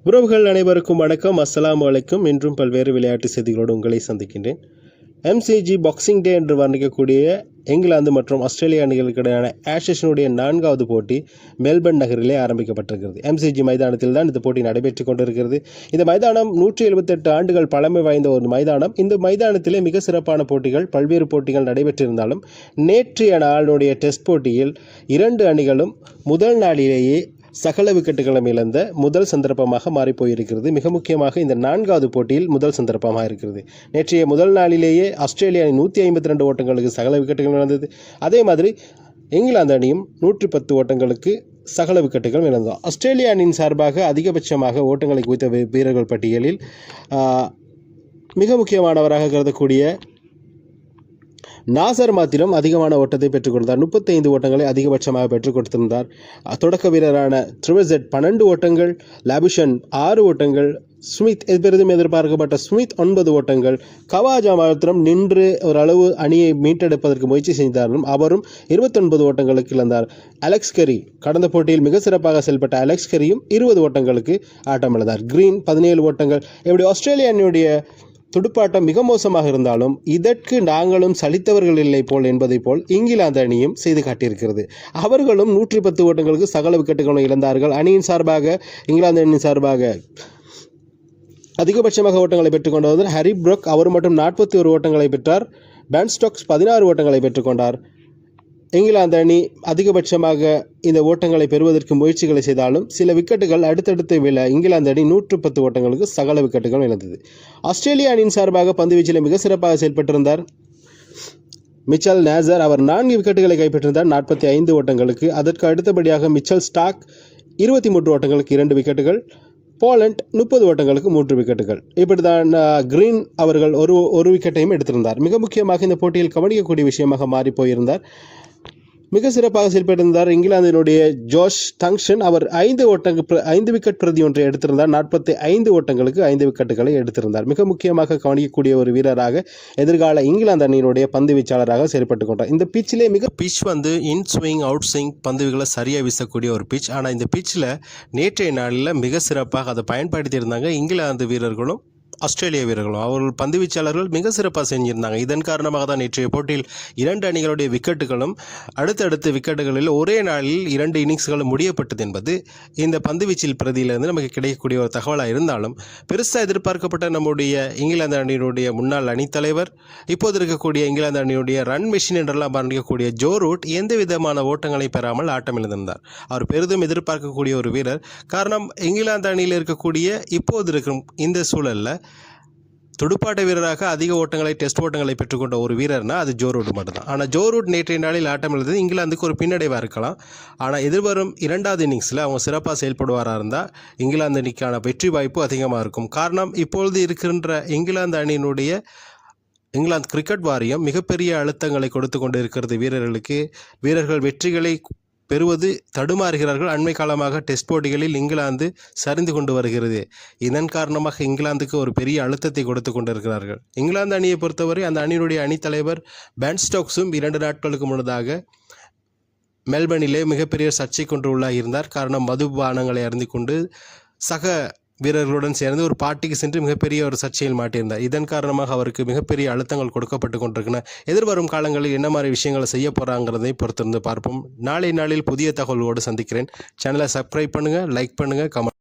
உறவுகள் அனைவருக்கும் வணக்கம். அஸ்ஸலாமு அலைக்கும். இன்றும் பல்வேறு விளையாட்டு செய்திகளோடு உங்களை சந்திக்கின்றேன். MCG பாக்ஸிங் டே என்று வர்ணிக்கக்கூடிய இங்கிலாந்து மற்றும் ஆஸ்திரேலிய அணிகளுக்கிடையான ஆஷஸினுடைய 4வது போட்டி மெல்பர்ன் நகரிலே ஆரம்பிக்கப்பட்டிருக்கிறது. MCG மைதானத்தில் தான் இந்த போட்டி நடைபெற்றுக் கொண்டிருக்கிறது. இந்த மைதானம் 178 ஆண்டுகள் பழமை வாய்ந்த ஒரு மைதானம். இந்த மைதானத்திலே மிக சிறப்பான போட்டிகள், பல்வேறு போட்டிகள் நடைபெற்றிருந்தாலும் நேற்றைய நாளுடைய டெஸ்ட் போட்டியில் 2 அணிகளும் முதல் நாளிலேயே சகல விக்கெட்டுகளும் இழந்த முதல் சந்தர்ப்பமாக மாறிப்போயிருக்கிறது. மிக முக்கியமாக இந்த 4வது போட்டியில் முதல் சந்தர்ப்பமாக இருக்கிறது. நேற்றைய முதல் நாளிலேயே ஆஸ்திரேலிய அணி 152 ஓட்டங்களுக்கு சகல விக்கெட்டுகள் இழந்தது. அதே மாதிரி இங்கிலாந்து அணியும் 110 ஓட்டங்களுக்கு சகல விக்கெட்டுகளும் இழந்தது. ஆஸ்திரேலிய அணியின் சார்பாக அதிகபட்சமாக ஓட்டங்களை குவித்த வீரர்கள் பட்டியலில் மிக முக்கியமானவராக கருதக்கூடிய நாசர் மாத்திரம் அதிகமான ஓட்டத்தை பெற்றுக் கொடுத்தார். 35 ஓட்டங்களை அதிகபட்சமாக பெற்றுக் கொடுத்திருந்தார். தொடக்க வீரரான ட்ரிவெசெட் 12 ஓட்டங்கள், லாபிஷன் 6 ஓட்டங்கள், ஸ்மித் பெரிதும் எதிர்பார்க்கப்பட்ட ஸ்மித் 9 ஓட்டங்கள், கவாஜா மாத்திரம் நின்று ஓரளவு அணியை மீட்டெடுப்பதற்கு முயற்சி செய்தாலும் அவரும் 29 ஓட்டங்களுக்கு இழந்தார். அலெக்ஸ் கெரி கடந்த போட்டியில் மிக சிறப்பாக செயல்பட்ட அலெக்ஸ் கெரியும் 20 ஓட்டங்களுக்கு ஆட்டம் இழந்தார். கிரீன் 17 ஓட்டங்கள். இப்படி ஆஸ்திரேலிய அணியுடைய துடுப்பாட்டம் மிக மோசமாக இருந்தாலும் இதற்கு நாங்களும் சலித்தவர்கள் இல்லை போல் என்பதை போல் இங்கிலாந்து அணியும் செய்து காட்டியிருக்கிறது. அவர்களும் 110 ஓட்டங்களுக்கு சகல விக்கெட்டுகளை இழந்தார்கள். அணியின் சார்பாக இங்கிலாந்து அணியின் சார்பாக அதிகபட்சமாக ஓட்டங்களை பெற்றுக்கொண்டவர் ஹாரி ப்ரூக். அவர் மட்டும் 41 ஓட்டங்களை பெற்றார். பென் ஸ்டோக்ஸ் 16 ஓட்டங்களை பெற்றுக்கொண்டார். இங்கிலாந்து அணி அதிகபட்சமாக இந்த ஓட்டங்களை பெறுவதற்கு முயற்சிகளை செய்தாலும் சில விக்கெட்டுகள் அடுத்தடுத்து விழ இங்கிலாந்து அணி 110 ஓட்டங்களுக்கு சகல விக்கெட்டுகள் இழந்தது. ஆஸ்திரேலிய அணியின் சார்பாக பந்துவீச்சில் மிக சிறப்பாக செயல்பட்டிருந்தார் மிச்சல் நேசர். அவர் 4 விக்கெட்டுகளை கைப்பற்றிருந்தார் 45 ஓட்டங்களுக்கு. அதற்கு அடுத்தபடியாக மிச்சல் ஸ்டார்க் 23 ஓட்டங்களுக்கு 2 விக்கெட்டுகள். போலண்ட் 30 ஓட்டங்களுக்கு 3 விக்கெட்டுகள். இப்படிதான் கிரீன் அவர்கள் ஒரு விக்கெட்டையும் எடுத்திருந்தார். மிக முக்கியமாக இந்த போட்டியில் கவனிக்கக்கூடிய விஷயமாக மாறி போயிருந்தார். மிக சிறப்பாக செயல்பட்டிருந்தார் இங்கிலாந்தினுடைய ஜோஷ் டங்ஸ்டன். அவர் 5 விக்கெட் பிரதி ஒன்றை எடுத்திருந்தார். 45 ஓட்டங்களுக்கு 5 விக்கெட்டுகளை எடுத்திருந்தார். மிக முக்கியமாக கவனிக்கக்கூடிய ஒரு வீரராக எதிர்கால இங்கிலாந்து அணியினுடைய பந்து வீச்சாளராக செயல்பட்டுக் கொண்டார். இந்த பிச்சிலே pitch in swing out swing பந்துகளை சரியாக வீசக்கூடிய ஒரு பிச். ஆனால் இந்த பிச்சில் நேற்றைய நாளில் மிக சிறப்பாக அதை பயன்படுத்தி இருந்தாங்க இங்கிலாந்து வீரர்களும் ஆஸ்திரேலிய வீரர்களும். அவர்கள் பந்து வீச்சாளர்கள் மிக சிறப்பாக செஞ்சிருந்தாங்க. இதன் காரணமாக தான் நேற்றைய போட்டியில் 2 அணிகளுடைய விக்கெட்டுகளும் அடுத்தடுத்த விக்கெட்டுகளில் ஒரே நாளில் 2 இன்னிங்ஸ்களும் முடியப்பட்டது என்பது இந்த பந்துவீச்சில் பிரதியிலிருந்து நமக்கு கிடைக்கக்கூடிய ஒரு தகவலாக இருந்தாலும் பெருசாக எதிர்பார்க்கப்பட்ட நம்முடைய இங்கிலாந்து அணியினுடைய முன்னாள் அணித்தலைவர், இப்போது இருக்கக்கூடிய இங்கிலாந்து அணியுடைய ரன் மிஷின் என்றெல்லாம் வர்ணிக்கக்கூடிய ஜோ ரூட் எந்த விதமான ஓட்டங்களை பெறாமல் ஆட்டம் இழந்திருந்தார். அவர் பெரிதும் எதிர்பார்க்கக்கூடிய ஒரு வீரர். காரணம், இங்கிலாந்து அணியில் இருக்கக்கூடிய இப்போது இருக்கும் இந்த சூழலில் துடுப்பாட்ட வீரராக அதிக ஓட்டங்களை டெஸ்ட் ஓட்டங்களை பெற்றுக்கொண்ட ஒரு வீரர்னா அது ஜோ ரூட் மட்டும்தான். ஆனால் ஜோ ரூட் நேற்றைய நாளில் ஆட்டம் இழந்தது இங்கிலாந்துக்கு ஒரு பின்னடைவாக இருக்கலாம். ஆனால் எதிர்வரும் 2வது இன்னிங்ஸில் அவங்க சிறப்பாக செயல்படுவாராக இருந்தால் இங்கிலாந்து அணிக்கான வெற்றி வாய்ப்பு அதிகமாக இருக்கும். காரணம், இப்பொழுது இருக்கின்ற இங்கிலாந்து அணியினுடைய இங்கிலாந்து கிரிக்கெட் வாரியம் மிகப்பெரிய அழுத்தங்களை கொடுத்து கொண்டு இருக்கிறது வீரர்களுக்கு. வீரர்கள் வெற்றிகளை பெறுவது தடுமாறுகிறார்கள். அண்மை காலமாக டெஸ்ட் போட்டிகளில் இங்கிலாந்து சரிந்து கொண்டு வருகிறது. இதன் காரணமாக இங்கிலாந்துக்கு ஒரு பெரிய அழுத்தத்தை கொடுத்து கொண்டிருக்கிறார்கள். இங்கிலாந்து அணியை பொறுத்தவரை அந்த அணியினுடைய அணித்தலைவர் பென் ஸ்டோக்ஸும் 2 நாட்களுக்கு முன்னதாக மெல்பர்னிலே மிகப்பெரிய சர்ச்சை கொண்டு உள்ளாகியிருந்தார். காரணம், மதுபானங்களை அருந்திக் கொண்டு சக வீரர்களுடன் சேர்ந்து ஒரு பார்ட்டிக்கு சென்று மிகப்பெரிய ஒரு சர்ச்சையில் மாட்டியிருந்தார். இதன் காரணமாக அவருக்கு மிகப்பெரிய அழுத்தங்கள் கொடுக்கப்பட்டு கொண்டிருக்கின்றன. எதிர்வரும் காலங்களில் என்ன மாதிரி விஷயங்களை செய்ய போகிறாங்கிறதை பொறுத்திருந்து பார்ப்போம். நாளில் புதிய தகவலோடு சந்திக்கிறேன். சேனலை சப்ஸ்கிரைப் பண்ணுங்கள், லைக் பண்ணுங்கள், கமெண்ட்